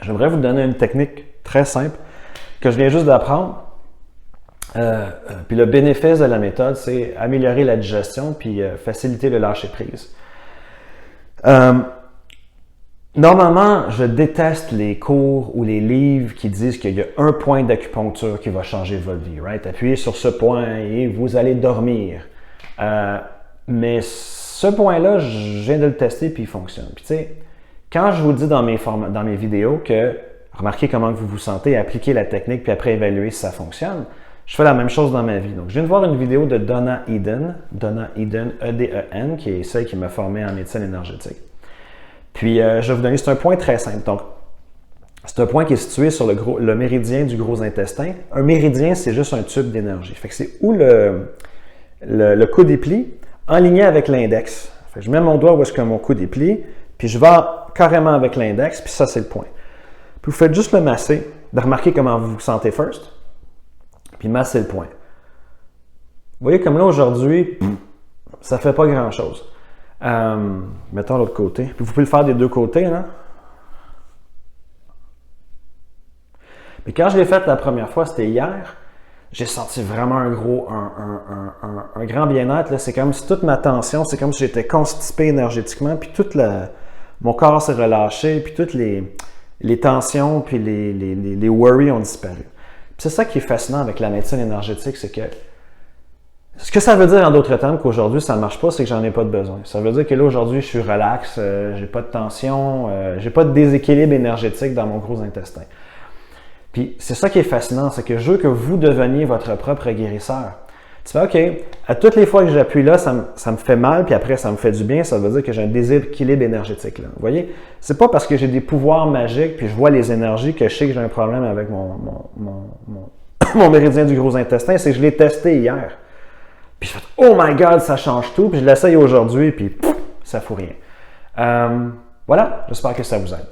j'aimerais vous donner une technique très simple que je viens juste d'apprendre. Puis le bénéfice de la méthode, c'est améliorer la digestion puis faciliter le lâcher-prise. Normalement, je déteste les cours ou les livres qui disent qu'il y a un point d'acupuncture qui va changer votre vie, right? Appuyez sur ce point et vous allez dormir. Mais ce point-là, je viens de le tester puis il fonctionne. Puis tu sais, quand je vous dis dans mes vidéos que remarquez comment vous vous sentez, appliquez la technique puis après évaluez si ça fonctionne, je fais la même chose dans ma vie. Donc, je viens de voir une vidéo de Donna Eden, E-D-E-N, qui est celle qui m'a formé en médecine énergétique. Puis, je vais vous donner, c'est un point très simple. Donc, c'est un point qui est situé sur le méridien du gros intestin. Un méridien, c'est juste un tube d'énergie. Fait que c'est où le coude est plié, aligné avec l'index. Fait que je mets mon doigt où est-ce que mon coude est plié, puis je vais carrément avec l'index, puis ça, c'est le point. Puis, vous faites juste le masser, de remarquer comment vous vous sentez first, puis masser le point. Vous voyez, comme là, aujourd'hui, ça ne fait pas grand-chose. Mettons l'autre côté. Puis vous pouvez le faire des deux côtés, là. Mais quand je l'ai fait la première fois, c'était hier, j'ai senti vraiment un grand bien-être. C'est comme si toute ma tension, c'est comme si j'étais constipé énergétiquement, puis mon corps s'est relâché, puis toutes les tensions, puis les worries ont disparu. Puis c'est ça qui est fascinant avec la médecine énergétique, c'est que ce que ça veut dire en d'autres termes qu'aujourd'hui ça ne marche pas, c'est que j'en ai pas de besoin. Ça veut dire que là aujourd'hui je suis relax, j'ai pas de tension, j'ai pas de déséquilibre énergétique dans mon gros intestin. Puis c'est ça qui est fascinant, c'est que je veux que vous deveniez votre propre guérisseur. Tu fais OK, à toutes les fois que j'appuie là, ça me fait mal, puis après ça me fait du bien, ça veut dire que j'ai un déséquilibre énergétique là. Vous voyez, c'est pas parce que j'ai des pouvoirs magiques puis je vois les énergies que je sais que j'ai un problème avec mon méridien du gros intestin, c'est que je l'ai testé hier. Puis je fais « Oh my God, ça change tout », puis je l'essaye aujourd'hui, puis ça ne fout rien. Voilà, j'espère que ça vous aide.